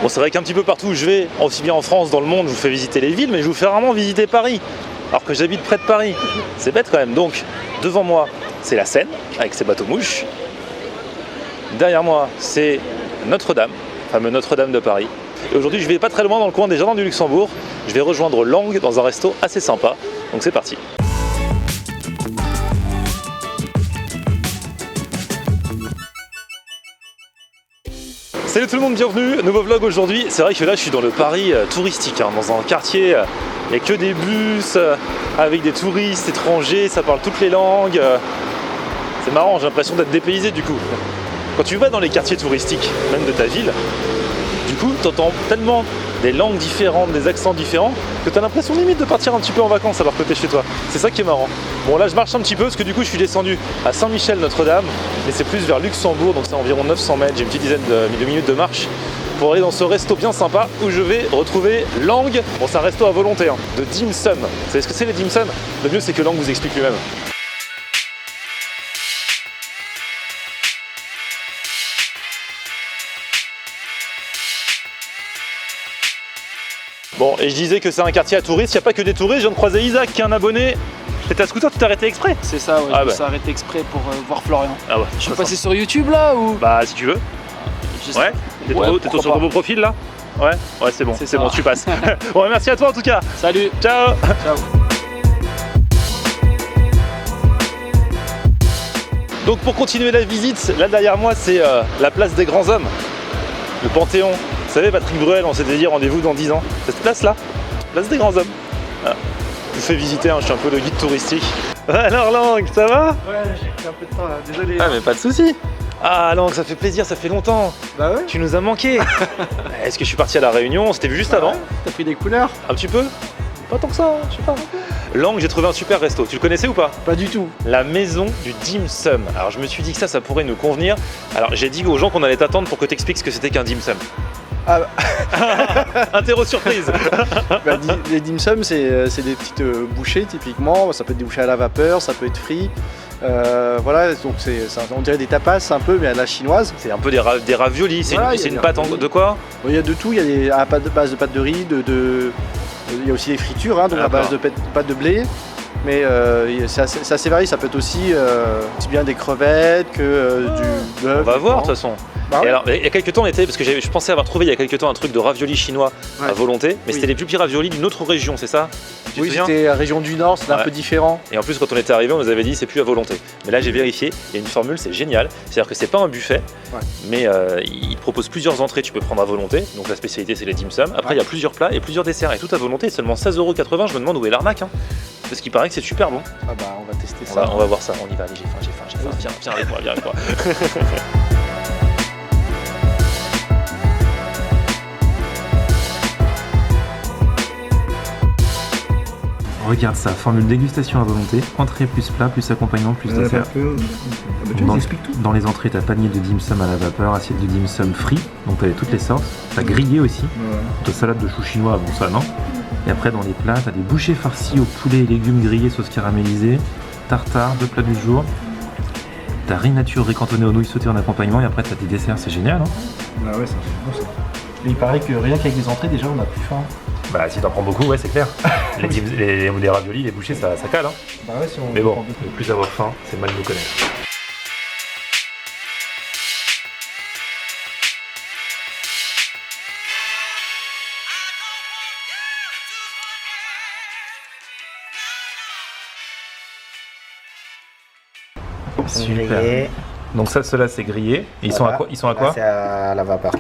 Bon, c'est vrai qu'un petit peu partout où je vais, aussi bien en France, dans le monde, je vous fais visiter les villes, mais je vous fais rarement visiter Paris, alors que j'habite près de Paris. C'est bête quand même. Donc, devant moi, c'est la Seine, avec ses bateaux-mouches. Derrière moi, c'est Notre-Dame, le fameux Notre-Dame de Paris. Et aujourd'hui, je vais pas très loin dans le coin des Jardins du Luxembourg. Je vais rejoindre Lang dans un resto assez sympa. Donc c'est parti. Salut tout le monde, bienvenue, nouveau vlog aujourd'hui. C'est vrai que là je suis dans le Paris touristique, hein, dans un quartier, il n'y a que des bus avec des touristes étrangers, ça parle toutes les langues. C'est marrant, j'ai l'impression d'être dépaysé du coup. Quand tu vas dans les quartiers touristiques, même de ta ville, du coup tu entends tellement des langues différentes, des accents différents, que tu as l'impression limite de partir un petit peu en vacances alors que tu es chez toi. C'est ça qui est marrant. Bon là je marche un petit peu parce que du coup je suis descendu à Saint-Michel-Notre-Dame, mais c'est plus vers Luxembourg, donc c'est environ 900 mètres, j'ai une petite dizaine de minutes de marche pour aller dans ce resto bien sympa où je vais retrouver Lang. Bon c'est un resto à volonté, hein, de dim sum. Vous savez ce que c'est les dim sum? Le mieux c'est que Lang vous explique lui-même. Bon, et je disais que c'est un quartier à touristes, il n'y a pas que des touristes, je viens de croiser Isaac qui est un abonné. T'étais à scooter, tu t'es arrêté exprès? C'est ça, ouais, je me suis arrêté exprès pour voir Florian. Ah ouais, je suis passé sur YouTube là ou? Bah si tu veux. Ouais, t'es sur ton beau profil là? Ouais, c'est bon, c'est bon, tu passes. Bon, merci à toi en tout cas. Salut. Ciao. Ciao. Donc pour continuer la visite, là derrière moi c'est la place des grands hommes, le Panthéon. Vous savez, Patrick Bruel, on s'était dit rendez-vous dans 10 ans. Cette place-là, place des grands hommes. Voilà. Je vous fais visiter, hein, je suis un peu le guide touristique. Alors Lang, ça va? Ouais, j'ai pris un peu de temps là, désolé. Ah mais pas de soucis. Ah Lang, ça fait plaisir, ça fait longtemps. Bah ouais. Tu nous as manqué. Est-ce que je suis parti à la Réunion? On s'était vu juste avant. T'as pris des couleurs? Un petit peu? Pas tant que ça, je sais pas. Lang, j'ai trouvé un super resto. Tu le connaissais ou pas? Pas du tout. La maison du dim sum. Alors je me suis dit que ça pourrait nous convenir. Alors j'ai dit aux gens qu'on allait t'attendre pour que t'expliques ce que c'était qu'un dim sum. Ah Interro surprise. bah, les dim sum c'est des petites bouchées typiquement, ça peut être des bouchées à la vapeur, ça peut être frit. Voilà, donc on dirait des tapas un peu mais à la chinoise. C'est un peu des raviolis, c'est voilà, une pâte de quoi? Il y a de tout, il y a des à base de pâte de riz, il y a aussi des fritures, hein, donc à base de pâte de blé. Mais c'est assez varié, ça peut être aussi bien des crevettes que du bœuf. On va voir de toute façon. Bah ouais. Et alors, il y a quelques temps, parce que je pensais avoir trouvé il y a quelques temps un truc de ravioli chinois à volonté, mais c'était les plus petits raviolis d'une autre région, c'est ça? Oui, c'était la région du Nord, c'était un peu différent. Et en plus, quand on était arrivé, on nous avait dit c'est plus à volonté. Mais là, j'ai vérifié, il y a une formule, c'est génial. C'est-à-dire que c'est pas un buffet, mais il propose plusieurs entrées, tu peux prendre à volonté. Donc la spécialité, c'est les dim sum. Après, il y a plusieurs plats et plusieurs desserts, et tout à volonté, seulement 16,80 €. Je me demande où est l'arnaque, hein. Parce qu'il paraît que c'est super bon. Ah bah, on va tester ça. On va voir ça, on y va, allez, j'ai faim. Viens avec moi, viens avec moi. Regarde ça, formule dégustation à volonté, entrée plus plat, plus accompagnement, plus dessert. Dans les entrées, t'as panier de dim sum à la vapeur, assiette de dim sum frit, donc t'as toutes les sortes. T'as grillé aussi, t'as salade de choux chinois, bon ça non. Et après dans les plats, t'as des bouchées farcies au poulet et légumes grillés, sauce caramélisée, tartare, deux plats du jour. T'as riz nature récantonné aux nouilles sautées en accompagnement, et après t'as des desserts, c'est génial, hein. Bah ouais, ça fait bon ça. Mais il paraît que rien qu'avec les entrées, déjà on a plus faim. Bah si t'en prends beaucoup, ouais c'est clair. les raviolis, les bouchées, ça cale, hein. Bah ouais, si on mais bon, le plus avoir faim, c'est mal nous connaître. Super. Grillés. Donc ça, ceux-là c'est grillé. Et ils sont à quoi? C'est à la vapeur.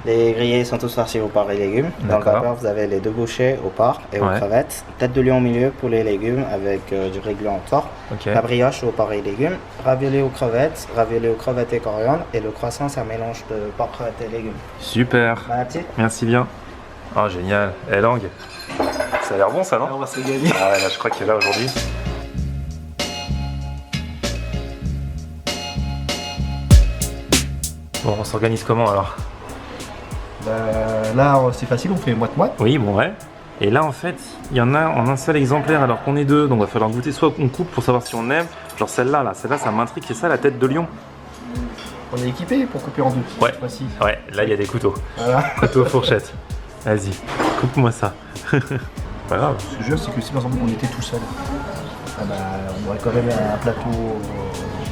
Les grillés sont tous farcis aux porc et légumes. Dans le vapeur, vous avez les deux bouchées au porc et aux crevettes. Tête de lion au milieu pour les légumes avec du riz gluant au porc. La brioche au porc et légumes. Ravioli aux crevettes et coriandre. Et le croissant, c'est un mélange de porc, crevettes et légumes. Super. Merci bien. Oh génial. Eh Lang, ça a l'air bon ça, non? On va se gagner. Ah ouais, là je crois qu'il est là aujourd'hui. Bon, on s'organise comment alors? Bah, là c'est facile, on fait moite-moite. Oui, bon ouais. Et là en fait, il y en a en un seul exemplaire alors qu'on est deux, donc il va falloir goûter, soit on coupe pour savoir si on aime, genre celle-là, ça m'intrigue, c'est ça la tête de lion? On est équipé pour couper en deux. Ouais, ouais, là il y a des couteaux. Voilà. Couteau, fourchette. Vas-y, coupe-moi ça. Pas grave. Ce que je veux dire, c'est que si par exemple on était tout seul, on aurait quand même un plateau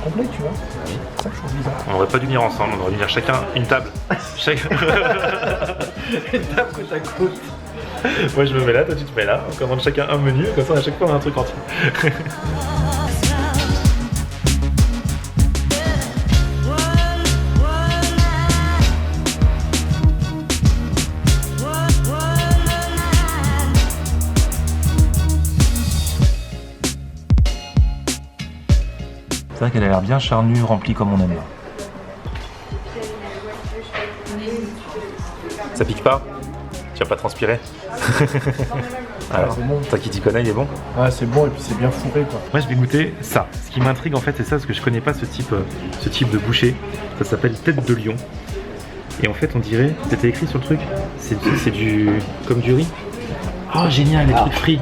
complet, tu vois. Oui. C'est ça que je trouve bizarre. On n'aurait pas dû venir ensemble, on aurait dû venir chacun une table. Une table côte à côte. Moi je me mets là, toi tu te mets là, on commande chacun un menu, comme ça à chaque fois on a un truc entier. C'est vrai qu'elle a l'air bien charnue, remplie comme on aime. Ça pique pas? Tu vas pas transpirer? Alors, c'est bon. Toi qui t'y connais, il est bon? Ah, c'est bon et puis c'est bien fourré quoi. Moi je vais goûter ça. Ce qui m'intrigue en fait c'est ça parce que je connais pas ce type de bouchée. Ça s'appelle tête de lion. Et en fait on dirait, c'était écrit sur le truc, c'est comme du riz. Oh génial, les trucs frits.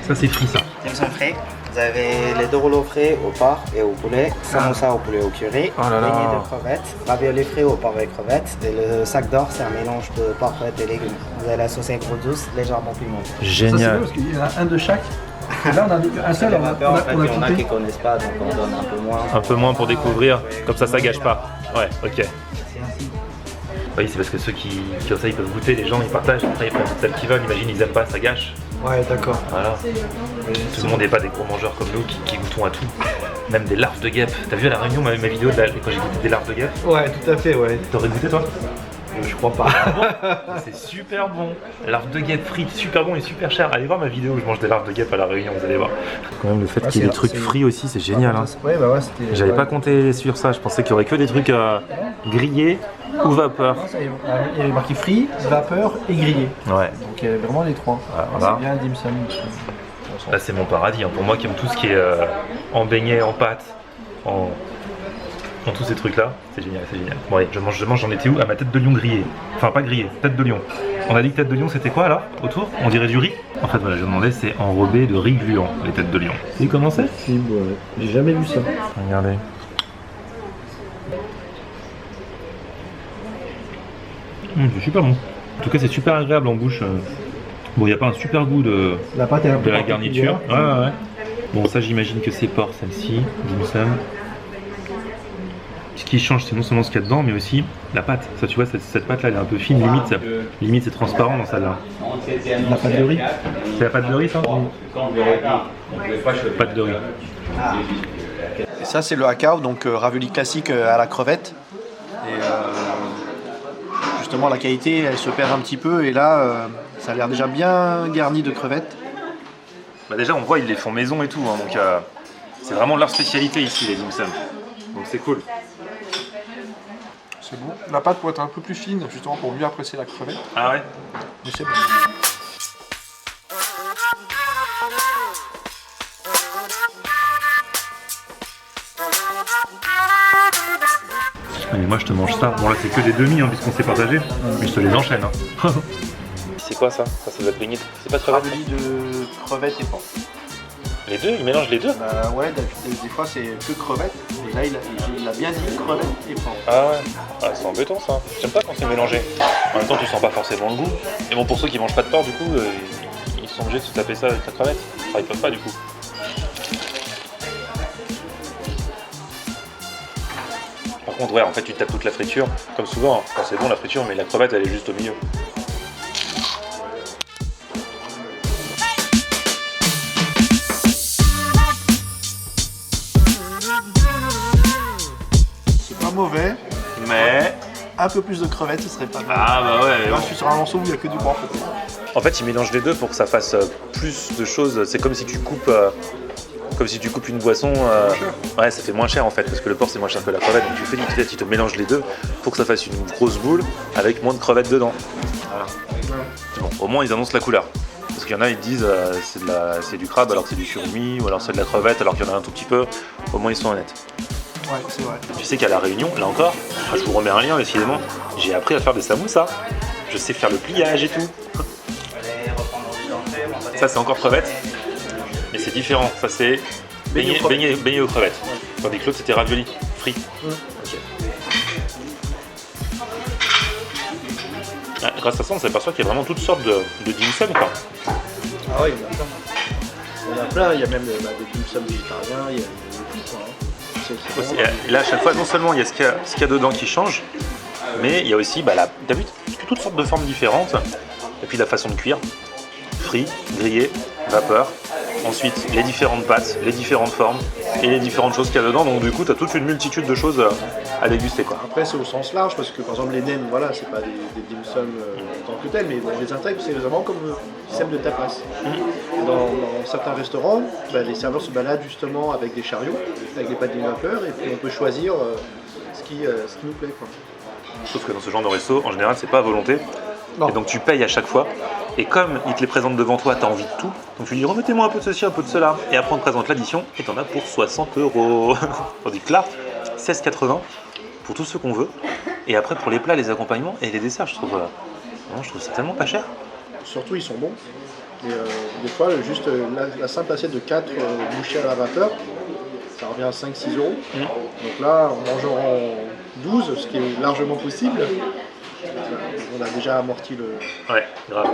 Ça c'est frit ça. Dim sum frais. Vous avez les 2 rouleaux frais au porc et au poulet, samosa au poulet au curry, beignet de crevettes, raviolis frais au porc et crevettes, et le sac d'or c'est un mélange de porc, crevettes et légumes. Vous avez la sauce aigre douce, légèrement pimentée. Génial. Ça c'est bien parce qu'il y en a un de chaque. Et là on a un seul, en fait, il y en a qui connaissent pas, donc on donne un peu moins. Un peu moins pour découvrir, comme ça gâche pas. Ouais, ok. Oui, c'est parce que ceux qui ont ça, ils peuvent goûter, les gens ils partagent, après ils prennent celles qu'ils veulent, imagine ils aiment pas, ça gâche. Ouais, d'accord. Voilà. Tout le monde n'est pas des gros mangeurs comme nous qui goûtons à tout. Même des larves de guêpe. T'as vu à la Réunion ma vidéo quand j'ai goûté des larves de guêpe? Ouais, tout à fait, ouais. T'aurais goûté toi? Je crois pas. C'est super bon. Larves de guêpe frites, super bon et super cher. Allez voir ma vidéo où je mange des larves de guêpe à la Réunion, vous allez voir. Quand même le fait qu'il y ait des trucs frits aussi, c'est génial. Hein. Ouais, bah ouais, c'était. J'avais pas compté sur ça, je pensais qu'il y aurait que des trucs grillés ou vapeur. Il y avait marqué frit, vapeur et grillé. Ouais. Donc il y avait vraiment les trois. Voilà. C'est bien dim sum. Là c'est mon paradis, hein. Pour moi qui aime tout ce qui est en beignet, en pâte, en tous ces trucs là, c'est génial, c'est génial. Bon allez, je mange, j'en étais où? À ma tête de lion grillée. Enfin pas grillée, tête de lion. On a dit que tête de lion c'était quoi alors? Autour? On dirait du riz? En fait voilà, je demandais c'est enrobé de riz gluant, les têtes de lion. Et comment c'est? J'ai jamais vu ça. Regardez. C'est super bon. En tout cas c'est super agréable en bouche. Bon, il n'y a pas un super goût de la pâte est un peu la garniture. Ouais. Bon, ça j'imagine que c'est porc celle-ci, dim sum. Ce qui change, c'est non seulement ce qu'il y a dedans, mais aussi la pâte. Ça, tu vois, cette pâte-là, elle est un peu fine, limite c'est transparent dans celle-là. La pâte de riz. C'est la pâte de riz, ça? Pâte de riz. Et ça, c'est le haka, donc ravioli classique à la crevette. Et justement, la qualité, elle se perd un petit peu. Et là, ça a l'air déjà bien garni de crevettes. Bah déjà, on voit, ils les font maison et tout. Hein, donc, c'est vraiment leur spécialité ici, les dim sum. Donc, c'est cool. C'est bon. La pâte pourrait être un peu plus fine, justement pour mieux apprécier la crevette. Ah ouais? Mais c'est bon. Mais moi je te mange ça. Bon là c'est que des demi hein, puisqu'on s'est partagé. Mais je te les enchaîne. Hein. C'est quoi ça? Ça doit être beignet. C'est pas crevette? Ravioli de crevettes et porc. Les deux? Il mélange les deux? Bah ouais, des fois c'est que crevettes. Et là il a bien dit crevettes et porc. Ah ouais. Ah, c'est embêtant ça. J'aime pas quand c'est mélangé. En même temps tu sens pas forcément le goût. Et bon pour ceux qui mangent pas de porc du coup, ils sont obligés de se taper ça avec la crevette. Enfin ils peuvent pas du coup. Par contre ouais en fait tu tapes toute la friture. Comme souvent, hein. Quand c'est bon la friture mais la crevette elle est juste au milieu. C'est pas mauvais, Mais un peu plus de crevettes ce serait pas mal. ah bah ouais. Là je suis sur un morceau où il n'y a que du porc peut-être. En fait, ils mélangent les deux pour que ça fasse plus de choses. C'est comme si tu coupes, une boisson. Ouais, ça fait moins cher en fait, parce que le porc c'est moins cher que la crevette. Donc tu te mélanges les deux pour que ça fasse une grosse boule avec moins de crevettes dedans. Voilà. Bon, au moins ils annoncent la couleur. Parce qu'il y en a, ils disent c'est du crabe alors que c'est du surimi, ou alors c'est de la crevette alors qu'il y en a un tout petit peu. Au moins ils sont honnêtes. Ouais, c'est vrai. Tu sais qu'à La Réunion, là encore, je vous remets un lien décidément, j'ai appris à faire des samoussas. Je sais faire le pliage et tout. Ça c'est encore crevette, mais c'est différent. Ça c'est beignet aux crevettes. Tandis que l'autre c'était ravioli, frit. Okay. Grâce à ça, on s'aperçoit qu'il y a vraiment toutes sortes de dim sum, quoi. Ah oui, il y en a plein. Il y en a plein, il y a même des dim sum végétariens, il y a tout, quoi. Et là, à chaque fois, non seulement il y a ce qu'il y a dedans qui change, mais il y a aussi, t'as vu, toutes sortes de formes différentes. Et puis la façon de cuire, frit, grillé, vapeur. Ensuite, les différentes pâtes, les différentes formes et les différentes choses qu'il y a dedans. Donc du coup, tu as toute une multitude de choses à déguster, quoi. Après, c'est au sens large, parce que par exemple, les nems, voilà, c'est pas des dim sum en tant que tel, mais on les intègre, c'est vraiment comme un système de tapas. Dans certains restaurants, les serveurs se baladent justement avec des chariots, avec des pâtes de vapeur, et puis on peut choisir ce qui nous plaît, quoi. Sauf que dans ce genre de resto, en général, c'est pas à volonté. Non. Et donc tu payes à chaque fois. Et comme ils te les présentent devant toi, tu as envie de tout. Donc tu dis remettez-moi un peu de ceci, un peu de cela. Et après on te présente l'addition et t'en as pour 60 €. Tandis que là, 16,80 pour tout ce qu'on veut. Et après pour les plats, les accompagnements et les desserts, je trouve ça tellement pas cher. Surtout ils sont bons. Et des fois, juste la simple assiette de 4 bouchées à la vapeur, ça revient à 5-6 €. Donc là, en mangeant 12, ce qui est largement possible, on a déjà amorti le... Ouais, grave.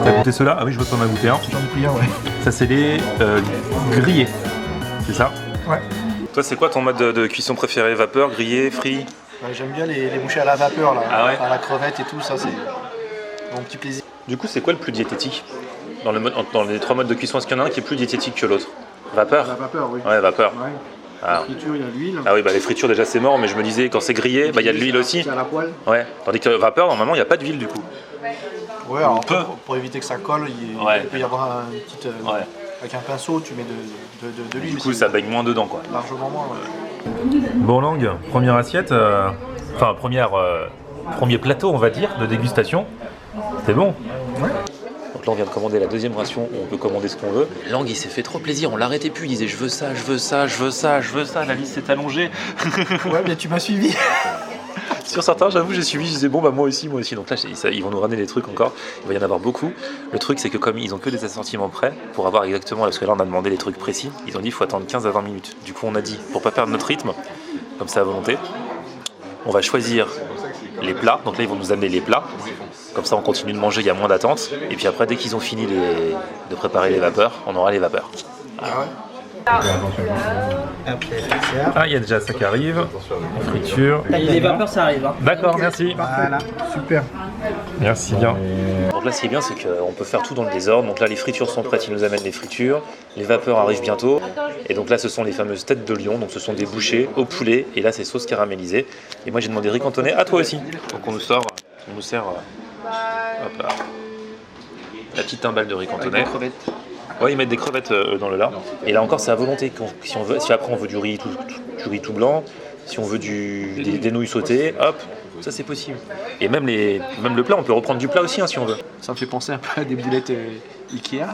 T'as goûté cela? Ah oui, je veux t'en as goûté un. J'en ai pris un, ouais. Ça, c'est les grillés, c'est ça? Ouais. Toi, c'est quoi ton mode de cuisson préféré? Vapeur, grillé, frit? J'aime bien les bouchées à la vapeur, là. Ah ouais? À la crevette et tout, ça, c'est mon petit plaisir. Du coup, c'est quoi le plus diététique dans les 3 modes de cuisson? Est-ce qu'il y en a un qui est plus diététique que l'autre? Vapeur? La vapeur, oui. Ouais, vapeur. Ouais. Ah. La friture, il y a de l'huile. Ah oui, les fritures déjà c'est mort, mais je me disais quand c'est grillé, il y a de l'huile aussi. C'est à la poêle. Ouais. Tandis que vapeur, normalement, il n'y a pas d'huile du coup. Ouais, alors pour éviter que ça colle, il peut y avoir une petite... Ouais. Avec un pinceau, tu mets de l'huile. Du coup, ça baigne moins dedans, quoi. Largement moins, ouais. Bon, Lang, première assiette, premier plateau, on va dire, de dégustation. C'est bon. Ouais. Donc là, on vient de commander la deuxième ration, où on peut commander ce qu'on veut. Lang, il s'est fait trop plaisir, on l'arrêtait plus, il disait je veux ça, je veux ça, je veux ça, je veux ça, la liste s'est allongée. Ouais, mais tu m'as suivi. Sur certains, j'avoue, j'ai suivi, je disais bon, moi aussi. Donc là, ils vont nous ramener des trucs encore, il va y en avoir beaucoup. Le truc, c'est que comme ils ont que des assortiments prêts, pour avoir exactement, parce que là, on a demandé les trucs précis, ils ont dit il faut attendre 15 à 20 minutes. Du coup, on a dit, pour pas perdre notre rythme, comme ça à volonté, on va choisir les plats. Donc là, ils vont nous amener les plats. Comme ça, on continue de manger, il y a moins d'attente. Et puis après, dès qu'ils ont fini de préparer les vapeurs, on aura les vapeurs. Ah ouais. Ah, il y a déjà ça qui arrive. Friture. Les vapeurs, ça arrive. Hein. D'accord, merci. Voilà, super. Merci bien. Donc là, ce qui est bien, c'est qu'on peut faire tout dans le désordre. Donc là, les fritures sont prêtes, ils nous amènent les fritures. Les vapeurs arrivent bientôt. Et donc là, ce sont les fameuses têtes de lion. Donc ce sont des bouchées au poulet. Et là, c'est sauce caramélisée. Et moi, j'ai demandé riz cantonais. À toi aussi. Donc on nous sert hop là, la petite timbale de riz cantonais. Ouais, ils mettent des crevettes dans le lard. Et là encore, c'est à volonté. Si après on veut du riz tout blanc, si on veut des nouilles sautées, hop, ça c'est possible. Et même le plat, on peut reprendre du plat aussi si on veut. Ça me fait penser un peu à des boulettes Ikea.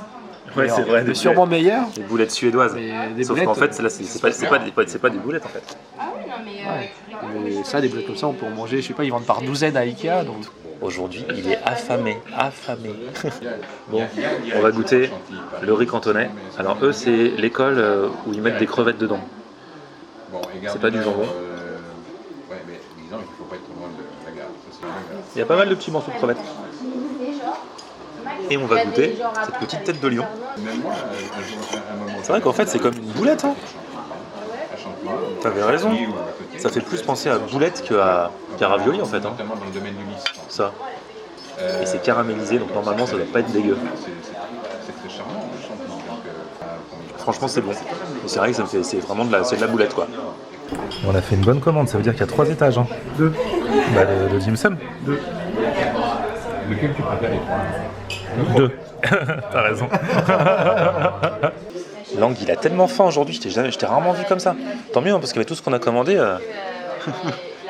Ouais, c'est vrai. C'est sûrement meilleur. Des boulettes suédoises. Sauf qu'en fait, là, c'est pas des boulettes en fait. Ouais. Mais ça, des boulettes comme ça, on peut en manger. Je sais pas, ils vendent par douzaine à Ikea, donc. Aujourd'hui, il est affamé. Bon, on va goûter le riz cantonais. Alors eux, c'est l'école où ils mettent des crevettes dedans. C'est pas du jambon. Il y a pas mal de petits morceaux de crevettes. Et on va goûter cette petite tête de lion. C'est vrai qu'en fait, c'est comme une boulette. Hein. T'avais raison. Ça fait plus penser à boulette qu'à ravioli en fait. Hein. Ça. Et c'est caramélisé, donc normalement ça doit pas être dégueu. Franchement c'est bon. C'est vrai que c'est vraiment de la boulette quoi. On a fait une bonne commande, ça veut dire qu'il y a 3 étages. Hein. 2. Bah le dim sum. 2. Lequel tu préfères les 3 2. T'as raison. Lang, il a tellement faim aujourd'hui, je t'ai rarement vu comme ça. Tant mieux, hein, parce qu'avec tout ce qu'on a commandé...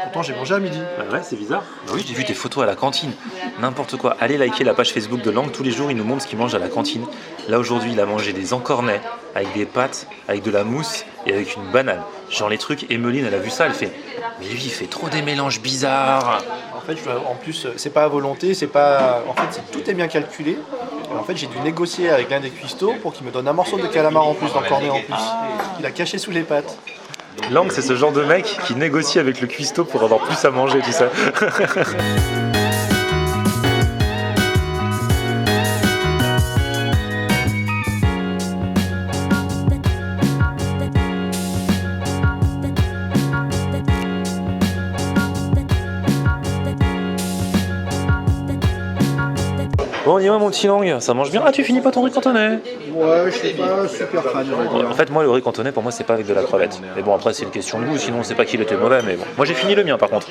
Pourtant, j'ai mangé à midi. Bah ouais, c'est bizarre. Bah oui, j'ai vu tes photos à la cantine. N'importe quoi. Allez liker la page Facebook de Lang. Tous les jours, il nous montre ce qu'il mange à la cantine. Là, aujourd'hui, il a mangé des encornets avec des pâtes, avec de la mousse et avec une banane. Genre les trucs, Emeline, elle a vu ça, elle fait... Mais lui, il fait trop des mélanges bizarres. En fait, en plus, c'est pas à volonté, c'est pas... En fait, tout est bien calculé. Et en fait, j'ai dû négocier avec l'un des cuistots pour qu'il me donne un morceau de calamar en plus, d'encornet en plus. Il a caché sous les pâtes. Lang, c'est ce genre de mec qui négocie avec le cuistot pour avoir plus à manger, tu sais. Bon, dis-moi mon petit Lang, ça mange bien. Ah, tu finis pas ton riz cantonais? Ouais, je suis pas super fan. En fait, moi, le riz cantonais, pour moi, c'est pas avec de la crevette. Mais bon, après, c'est une question de goût, sinon, c'est pas qu'il était mauvais, mais bon. Moi, j'ai fini le mien, par contre.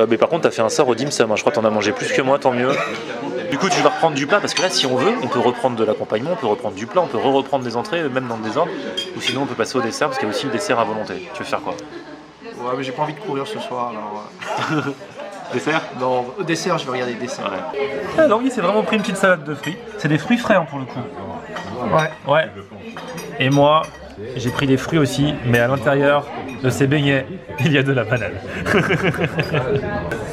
Mais par contre, t'as fait un sort au dim sum, hein. Je crois que t'en as mangé plus que moi, tant mieux. Du coup, tu vas reprendre du plat, parce que là, si on veut, on peut reprendre de l'accompagnement, on peut reprendre du plat, on peut reprendre des entrées, même dans le désordre. Ou sinon, on peut passer au dessert, parce qu'il y a aussi le dessert à volonté. Tu veux faire quoi? Ouais, mais j'ai pas envie de courir ce soir, alors... Dessert? Non, au dessert, je vais regarder le dessert. Ouais. Ah, Lang, il s'est vraiment pris une petite salade de fruits. C'est des fruits frais, hein, pour le coup. Ouais. Et moi, j'ai pris des fruits aussi, mais à l'intérieur de ces beignets, il y a de la banane.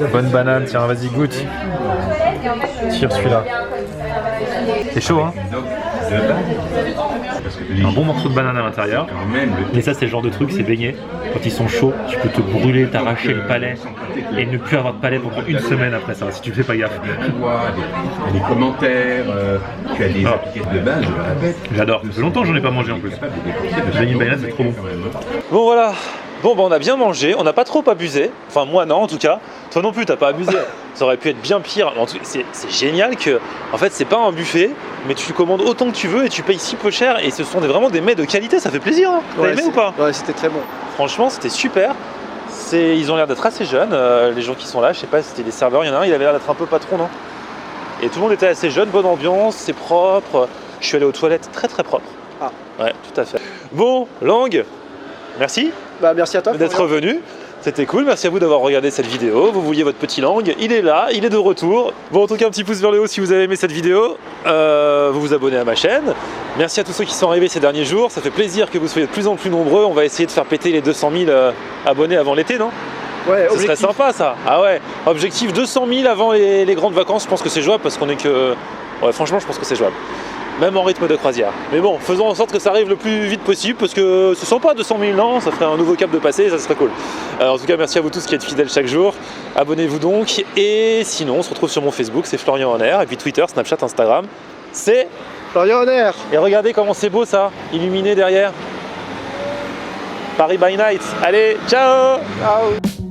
Bonne banane, tiens, vas-y, goûte. Tire celui-là. C'est chaud, hein? Un bon morceau de banane à l'intérieur. Et ça, c'est le genre de truc, ces beignets, quand ils sont chauds, tu peux te brûler, t'arracher le palais et ne plus avoir de palais pendant une semaine après ça, si tu fais pas gaffe. Des commentaires, tu as des applications de base, j'adore. Ça fait longtemps que j'en ai pas mangé en plus. Le beignet de banane, c'est trop bon. Bon, voilà. Bon, bah, on a bien mangé, on n'a pas trop abusé. Enfin, moi, non, en tout cas. Toi non plus, t'as pas abusé. Ça aurait pu être bien pire. En tout cas, c'est génial que, en fait, c'est pas un buffet, mais tu commandes autant que tu veux et tu payes si peu cher. Et ce sont vraiment des mets de qualité, ça fait plaisir. Hein. T'as aimé ou pas? Ouais, c'était très bon. Franchement, c'était super. Ils ont l'air d'être assez jeunes, les gens qui sont là. Je sais pas si c'était des serveurs. Il y en a un, il avait l'air d'être un peu patron, non? Et tout le monde était assez jeune, bonne ambiance, c'est propre. Je suis allé aux toilettes très très propre. Ah. Ouais, tout à fait. Bon, Lang, merci. Bah, merci à toi d'être venu. C'était cool, merci à vous d'avoir regardé cette vidéo. Vous vouliez votre petit Lang, il est là, il est de retour. Bon, en tout cas, un petit pouce vers le haut si vous avez aimé cette vidéo. Vous vous abonnez à ma chaîne. Merci à tous ceux qui sont arrivés ces derniers jours. Ça fait plaisir que vous soyez de plus en plus nombreux. On va essayer de faire péter les 200 000 abonnés avant l'été, non? Ouais, ce serait sympa ça. Ah ouais, objectif 200 000 avant les grandes vacances. Je pense que c'est jouable parce qu'on est que... Ouais, franchement, je pense que c'est jouable. Même en rythme de croisière. Mais bon, faisons en sorte que ça arrive le plus vite possible parce que ce sont pas 200 000 non, ça ferait un nouveau cap de passé, ça serait cool. En tout cas, merci à vous tous qui êtes fidèles chaque jour. Abonnez-vous donc. Et sinon, on se retrouve sur mon Facebook, c'est Florian Honner. Et puis Twitter, Snapchat, Instagram, c'est Florian Honner. Et regardez comment c'est beau ça, illuminé derrière. Paris by Night. Allez, ciao. Ciao.